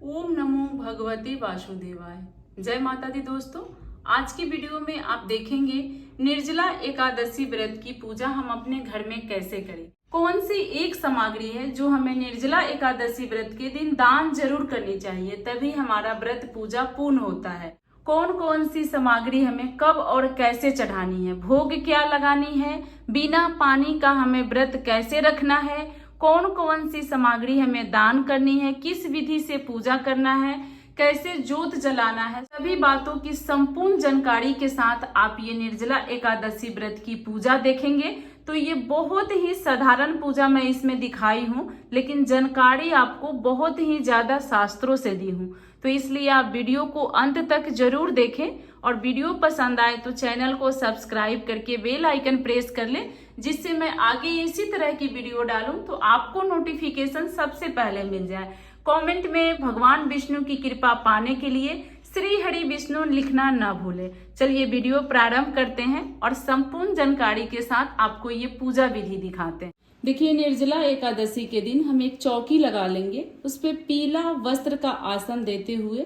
ओम नमो भगवते वासुदेवाय। जय माता दी दोस्तों, आज की वीडियो में आप देखेंगे निर्जला एकादशी व्रत की पूजा हम अपने घर में कैसे करें। कौन सी एक सामग्री है जो हमें निर्जला एकादशी व्रत के दिन दान जरूर करनी चाहिए, तभी हमारा व्रत पूजा पूर्ण होता है। कौन कौन सी सामग्री हमें कब और कैसे चढ़ानी है, भोग क्या लगानी है, बिना पानी का हमें व्रत कैसे रखना है, कौन कौन सी सामग्री हमें दान करनी है, किस विधि से पूजा करना है, कैसे जोत जलाना है, सभी बातों की संपूर्ण जानकारी के साथ आप ये निर्जला एकादशी व्रत की पूजा देखेंगे। तो ये बहुत ही साधारण पूजा मैं इसमें दिखाई हूँ, लेकिन जानकारी आपको बहुत ही ज्यादा शास्त्रों से दी हूँ। तो इसलिए आप वीडियो को अंत तक जरूर देखें और वीडियो पसंद आए तो चैनल को सब्सक्राइब करके बेल आइकन प्रेस कर लें, जिससे मैं आगे इसी तरह की वीडियो डालूं तो आपको नोटिफिकेशन सबसे पहले मिल जाए। कमेंट में भगवान विष्णु की कृपा पाने के लिए श्री हरि विष्णु लिखना ना भूले। चलिए वीडियो प्रारंभ करते हैं और संपूर्ण जानकारी के साथ आपको ये पूजा विधि दिखाते हैं। देखिए, निर्जला एकादशी के दिन हम एक चौकी लगा लेंगे, उस पे पीला वस्त्र का आसन देते हुए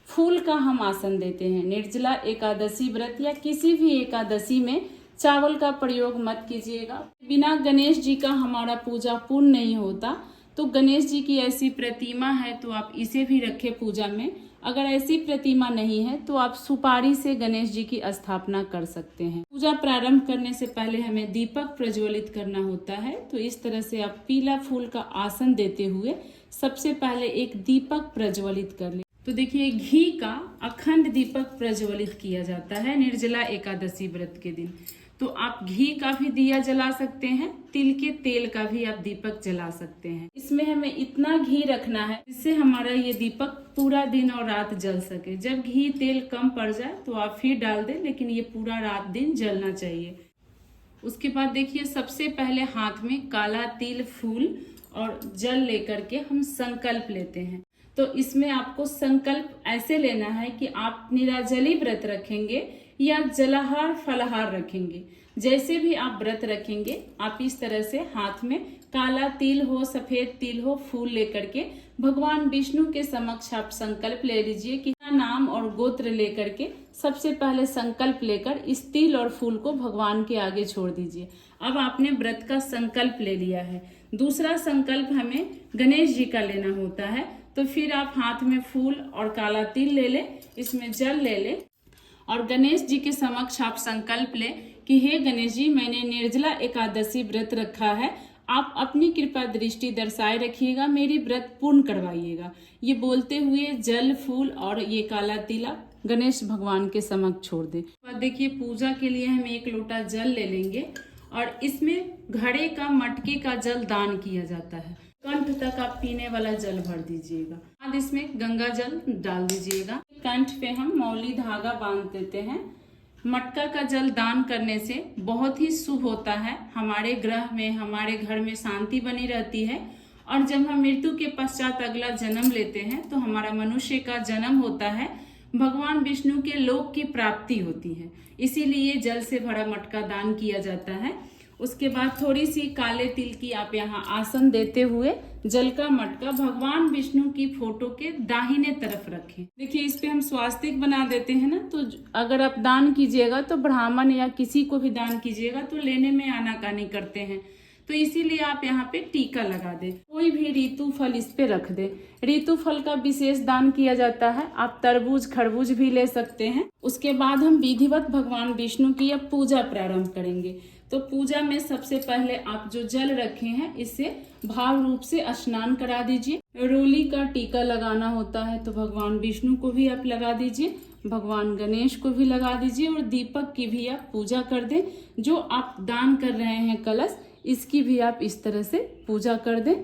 फूल का हम आसन देते हैं। निर्जला एकादशी व्रत या किसी भी एकादशी में चावल का प्रयोग मत कीजिएगा। बिना गणेश जी का हमारा पूजा पूर्ण नहीं होता। तो गणेश जी की ऐसी प्रतिमा है तो आप इसे भी रखें पूजा में। अगर ऐसी प्रतिमा नहीं है तो आप सुपारी से गणेश जी की स्थापना कर सकते हैं। पूजा प्रारंभ करने से पहले हमें दीपक प्रज्वलित करना होता है। तो इस तरह से आप पीला फूल का आसन देते हुए सबसे पहले एक दीपक प्रज्वलित कर ले। तो देखिए, घी का अखंड दीपक प्रज्वलित किया जाता है निर्जला एकादशी व्रत के दिन। तो आप घी का भी दिया जला सकते हैं, तिल के तेल का भी आप दीपक जला सकते हैं। इसमें हमें इतना घी रखना है जिससे हमारा ये दीपक पूरा दिन और रात जल सके। जब घी तेल कम पड़ जाए तो आप फिर डाल दें, लेकिन ये पूरा रात दिन जलना चाहिए। उसके बाद देखिए, सबसे पहले हाथ में काला तिल, फूल और जल लेकर के हम संकल्प लेते हैं। तो इसमें आपको संकल्प ऐसे लेना है कि आप निराजली व्रत रखेंगे या जलाहार फलाहार रखेंगे। जैसे भी आप व्रत रखेंगे, आप इस तरह से हाथ में काला तिल हो, सफेद तिल हो, फूल लेकर के भगवान विष्णु के समक्ष आप संकल्प ले लीजिए कि नाम और गोत्र लेकर के सबसे पहले संकल्प लेकर इस तिल और फूल को भगवान के आगे छोड़ दीजिए। अब आपने व्रत का संकल्प ले लिया है। दूसरा संकल्प हमें गणेश जी का लेना होता है। तो फिर आप हाथ में फूल और काला तिल ले लें, इसमें जल ले लें और गणेश जी के समक्ष आप संकल्प लें कि हे गणेश जी, मैंने निर्जला एकादशी व्रत रखा है, आप अपनी कृपा दृष्टि दर्शाए रखिएगा, मेरी व्रत पूर्ण करवाइएगा। ये बोलते हुए जल, फूल और ये काला तिला गणेश भगवान के समक्ष छोड़ दे। देखिए, पूजा के लिए हम एक लोटा जल ले लेंगे और इसमें घड़े का, मटके का जल दान किया जाता है। कंठ तक आप पीने वाला जल भर दीजिएगा। बाद इसमें गंगा जल डाल दीजिएगा। कंठ पे हम मौली धागा बांध देते हैं। मटका का जल दान करने से बहुत ही शुभ होता है। हमारे ग्रह में, हमारे घर में शांति बनी रहती है और जब हम मृत्यु के पश्चात अगला जन्म लेते हैं तो हमारा मनुष्य का जन्म होता है, भगवान विष्णु के लोक की प्राप्ति होती है। इसीलिए जल से भरा मटका दान किया जाता है। उसके बाद थोड़ी सी काले तिल की आप यहाँ आसन देते हुए जल का मटका भगवान विष्णु की फोटो के दाहिने तरफ रखें। देखिए, इस पे हम स्वास्तिक बना देते हैं ना। तो अगर आप दान कीजिएगा तो ब्राह्मण या किसी को भी दान कीजिएगा तो लेने में आनाकानी करते हैं, तो इसीलिए आप यहाँ पे टीका लगा दे। कोई भी ऋतु फल इस पे रख दे। ऋतु फल का विशेष दान किया जाता है। आप तरबूज, खरबूज भी ले सकते हैं। उसके बाद हम विधिवत भगवान विष्णु की अब पूजा प्रारंभ करेंगे। तो पूजा में सबसे पहले आप जो जल रखे हैं इससे भाव रूप से स्नान करा दीजिए। रोली का टीका लगाना होता है तो भगवान विष्णु को भी आप लगा दीजिए, भगवान गणेश को भी लगा दीजिए और दीपक की भी आप पूजा कर दें। जो आप दान कर रहे हैं कलश, इसकी भी आप इस तरह से पूजा कर दें।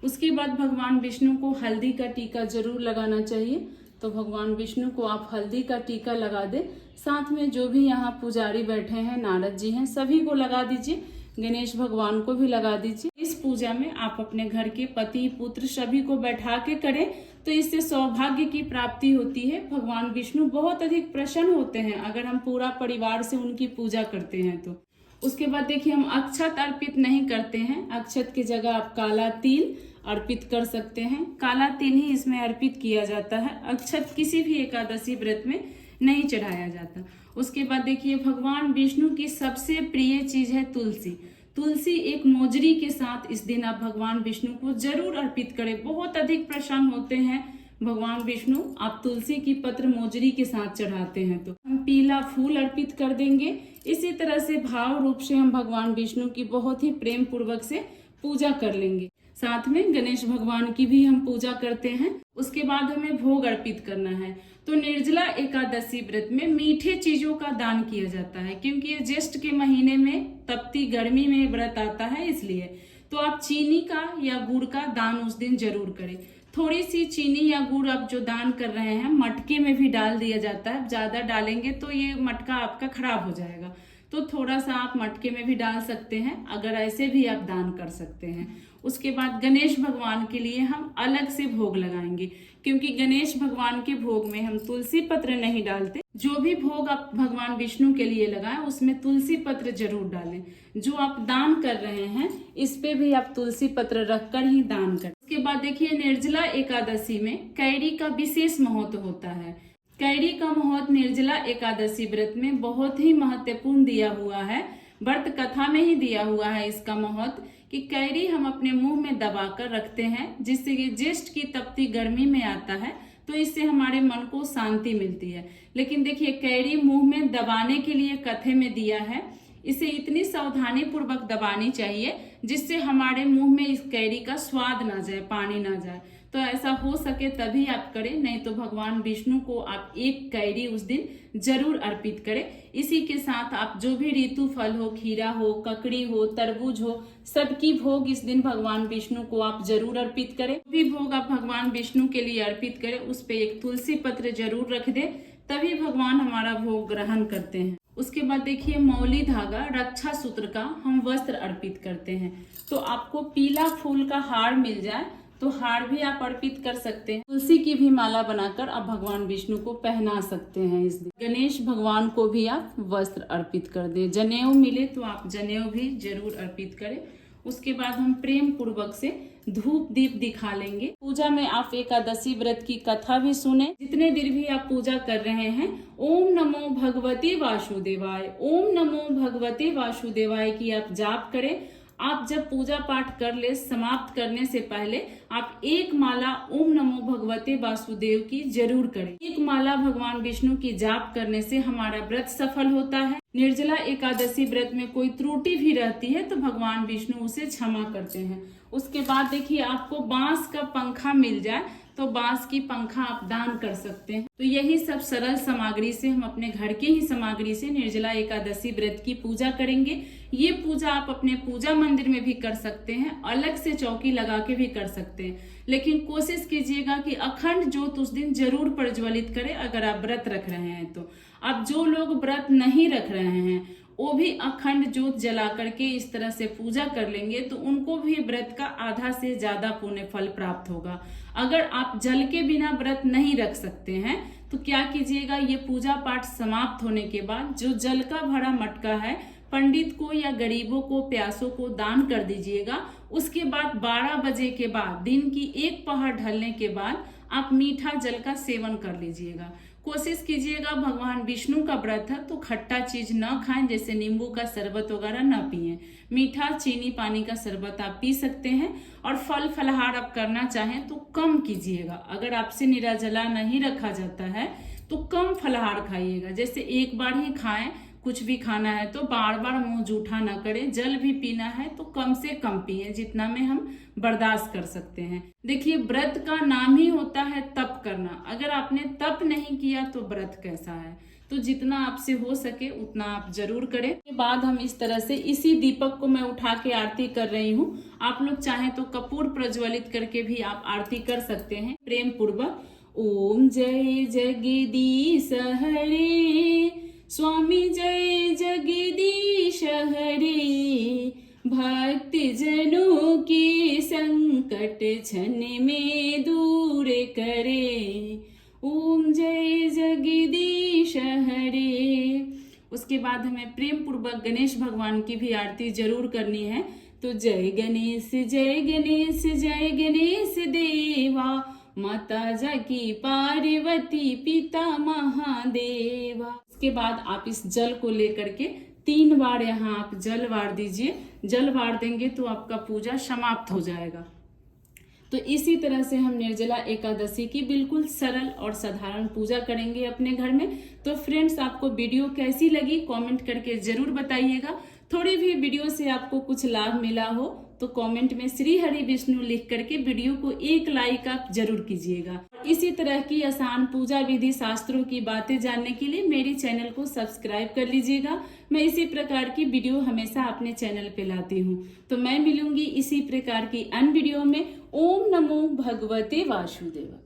उसके बाद भगवान विष्णु को हल्दी का टीका जरूर लगाना चाहिए। तो भगवान विष्णु को आप हल्दी का टीका लगा दें। साथ में जो भी यहाँ पुजारी बैठे हैं, नारद जी हैं, सभी को लगा दीजिए। गणेश भगवान को भी लगा दीजिए। इस पूजा में आप अपने घर के पति, पुत्र सभी को बैठा के करें तो इससे सौभाग्य की प्राप्ति होती है। भगवान विष्णु बहुत अधिक प्रसन्न होते हैं अगर हम पूरा परिवार से उनकी पूजा करते हैं तो। उसके बाद देखिए, हम अक्षत अर्पित नहीं करते हैं। अक्षत की जगह आप काला तिल अर्पित कर सकते हैं। काला तिल ही इसमें अर्पित किया जाता है, अक्षत किसी भी एकादशी व्रत में नहीं चढ़ाया जाता। उसके बाद देखिए, भगवान विष्णु की सबसे प्रिय चीज है तुलसी। तुलसी एक मोजरी के साथ इस दिन आप भगवान विष्णु को जरूर अर्पित करें। बहुत अधिक प्रसन्न होते हैं भगवान विष्णु, आप तुलसी की पत्र मोजरी के साथ चढ़ाते हैं तो। हम पीला फूल अर्पित कर देंगे। इसी तरह से भाव रूप से हम भगवान विष्णु की बहुत ही प्रेम पूर्वक से पूजा कर लेंगे। साथ में गणेश भगवान की भी हम पूजा करते हैं। उसके बाद हमें भोग अर्पित करना है। तो निर्जला एकादशी व्रत में मीठे चीजों का दान किया जाता है, क्योंकि ये ज्येष्ठ के महीने में तपती गर्मी में व्रत आता है, इसलिए। तो आप चीनी का या गुड़ का दान उस दिन जरूर करें। थोड़ी सी चीनी या गुड़ आप जो दान कर रहे हैं मटके में भी डाल दिया जाता है। ज्यादा डालेंगे तो ये मटका आपका खराब हो जाएगा, तो थोड़ा सा आप मटके में भी डाल सकते हैं, अगर ऐसे भी आप दान कर सकते हैं। उसके बाद गणेश भगवान के लिए हम अलग से भोग लगाएंगे, क्योंकि गणेश भगवान के भोग में हम तुलसी पत्र नहीं डालते। जो भी भोग आप भगवान विष्णु के लिए लगाएं उसमें तुलसी पत्र जरूर डालें। जो आप दान कर रहे हैं इस पे भी आप तुलसी पत्र रखकर ही दान करें। उसके बाद देखिए, निर्जला एकादशी में कैरी का विशेष महत्व होता है। कैरी का महत्व निर्जला एकादशी व्रत में बहुत ही महत्वपूर्ण दिया हुआ है। व्रत कथा में ही दिया हुआ है इसका महत्व, कि कैरी हम अपने मुंह में दबाकर रखते हैं, जिससे कि ज्येष्ठ की तपती गर्मी में आता है, तो इससे हमारे मन को शांति मिलती है। लेकिन देखिए, कैरी मुंह में दबाने के लिए कथे में दिया है, इसे इतनी सावधानी पूर्वक दबानी चाहिए जिससे हमारे मुंह में इस कैरी का स्वाद ना जाए, पानी ना जाए। तो ऐसा हो सके तभी आप करें, नहीं तो भगवान विष्णु को आप एक कैरी उस दिन जरूर अर्पित करें। इसी के साथ आप जो भी ऋतु फल हो, खीरा हो, ककड़ी हो, तरबूज हो, सबकी भोग इस दिन भगवान विष्णु को आप जरूर अर्पित करें। भी भोग आप भगवान विष्णु के लिए अर्पित करें, उस पे एक तुलसी पत्र जरूर रख दे, तभी भगवान हमारा भोग ग्रहण करते हैं। उसके बाद देखिए, मौली धागा रक्षा सूत्र का हम वस्त्र अर्पित करते हैं। तो आपको पीला फूल का हार मिल जाए तो हार भी आप अर्पित कर सकते हैं। तुलसी की भी माला बनाकर आप भगवान विष्णु को पहना सकते हैं इस दिन। गणेश भगवान को भी आप वस्त्र अर्पित कर दें। जनेऊ मिले तो आप जनेऊ भी जरूर अर्पित करें। उसके बाद हम प्रेम पूर्वक से धूप दीप दिखा लेंगे। पूजा में आप एकादशी व्रत की कथा भी सुने। जितने दिन भी आप पूजा कर रहे हैं, ओम नमो भगवते वासुदेवाय, ओम नमो भगवते वासुदेवाय की आप जाप करें। आप जब पूजा पाठ कर ले, समाप्त करने से पहले आप एक माला ओम नमो भगवते वासुदेव की जरूर करें। एक माला भगवान विष्णु की जाप करने से हमारा व्रत सफल होता है। निर्जला एकादशी व्रत में कोई त्रुटि भी रहती है तो भगवान विष्णु उसे क्षमा करते हैं। उसके बाद देखिए, आपको बांस का पंखा मिल जाए तो बांस की पंखा आप दान कर सकते हैं। तो यही सब सरल सामग्री से, हम अपने घर के ही सामग्री से निर्जला एकादशी व्रत की पूजा करेंगे। ये पूजा आप अपने पूजा मंदिर में भी कर सकते हैं, अलग से चौकी लगा के भी कर सकते हैं, लेकिन कोशिश कीजिएगा कि अखंड ज्योत उस दिन जरूर प्रज्वलित करें अगर आप व्रत रख रहे हैं तो। अब जो लोग व्रत नहीं रख रहे हैं वो भी अखंड ज्योत जला करके इस तरह से पूजा कर लेंगे तो उनको भी व्रत का आधा से ज्यादा पुण्य फल प्राप्त होगा। अगर आप जल के बिना व्रत नहीं रख सकते हैं तो क्या कीजिएगा, ये पूजा पाठ समाप्त होने के बाद जो जल का भरा मटका है पंडित को या गरीबों को, प्यासों को दान कर दीजिएगा। उसके बाद 12 बजे के बाद, दिन की एक पहर ढलने के बाद आप मीठा जल का सेवन कर लीजिएगा। कोशिश कीजिएगा, भगवान विष्णु का व्रत है तो खट्टा चीज न खाएं, जैसे नींबू का शरबत वगैरह न पिएं। मीठा चीनी पानी का शरबत आप पी सकते हैं। और फल फलहार आप करना चाहें तो कम कीजिएगा। अगर आपसे निर्जला नहीं रखा जाता है तो कम फलहार खाइएगा, जैसे एक बार ही खाएं। कुछ भी खाना है तो बार बार मुंह जूठा न करें। जल भी पीना है तो कम से कम पिए, जितना में हम बर्दाश्त कर सकते हैं। देखिए, व्रत का नाम ही होता है तप करना। अगर आपने तप नहीं किया तो व्रत कैसा है। तो जितना आपसे हो सके उतना आप जरूर करें। के बाद हम इस तरह से, इसी दीपक को मैं उठा के आरती कर रही हूँ। आप लोग चाहें तो कपूर प्रज्वलित करके भी आप आरती कर सकते हैं प्रेम पूर्वक। ओम जय जगदीश हरे, स्वामी जय जगदीश हरे, भक्त जनों के संकट क्षण में दूर करे। ओम जय जगदीश हरे। उसके बाद हमें प्रेम पूर्वक गणेश भगवान की भी आरती जरूर करनी है। तो जय गणेश जय गणेश जय गणेश देवा, माता जाकी पार्वती पिता महादेवा। इसके बाद आप इस जल को लेकर के 3 बार यहाँ आप जल वार दीजिए। जल वार देंगे तो आपका पूजा समाप्त हो जाएगा। तो इसी तरह से हम निर्जला एकादशी की बिल्कुल सरल और साधारण पूजा करेंगे अपने घर में। तो फ्रेंड्स, आपको वीडियो कैसी लगी कमेंट करके जरूर बताइएगा। थोड़ी भी वीडियो से आपको कुछ लाभ मिला हो तो कमेंट में श्री हरि विष्णु लिख करके वीडियो को 1 लाइक आप जरूर कीजिएगा। इसी तरह की आसान पूजा विधि शास्त्रों की बातें जानने के लिए मेरी चैनल को सब्सक्राइब कर लीजिएगा। मैं इसी प्रकार की वीडियो हमेशा अपने चैनल पे लाती हूँ। तो मैं मिलूंगी इसी प्रकार की अन्य वीडियो में। ओम नमो भगवते वासुदेवाय।